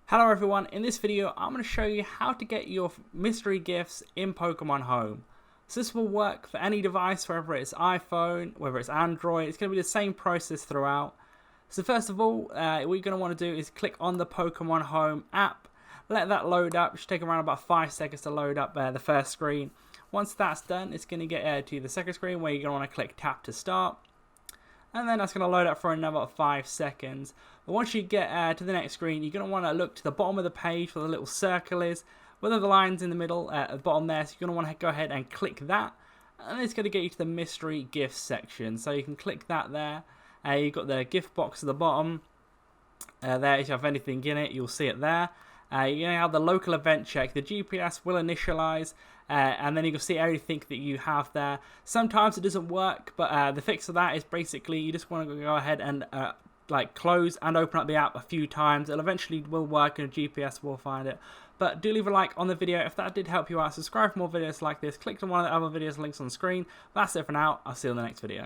Hello everyone, in this video I'm going to show you how to get your mystery gifts in Pokemon Home. So this will work for any device, whether it's iPhone, whether it's Android. It's going to be the same process throughout. So first of all, what you're going to want to do is click on the Pokemon Home app. Let that load up. It should take around about 5 seconds to load up the first screen. Once that's done, it's going to get to the second screen where you're going to want to click tap to start. And then that's going to load up for another 5 seconds. But once you get to the next screen, you're going to want to look to the bottom of the page where the little circle is, where the line's in the middle at the bottom there. So you're going to want to go ahead and click that. And it's going to get you to the mystery gifts section. So you can click that there. You've got the gift box at the bottom. There, if you have anything in it, you'll see it there. You're going to have the local event check. The GPS will initialize, and then you can see everything that you have there. Sometimes it doesn't work, but the fix of that is basically you just want to go ahead and close and open up the app a few times. It eventually will work, and the GPS will find it. But do leave a like on the video if that did help you out. Subscribe for more videos like this. Click on one of the other videos links on the screen. That's it for now. I'll see you in the next video.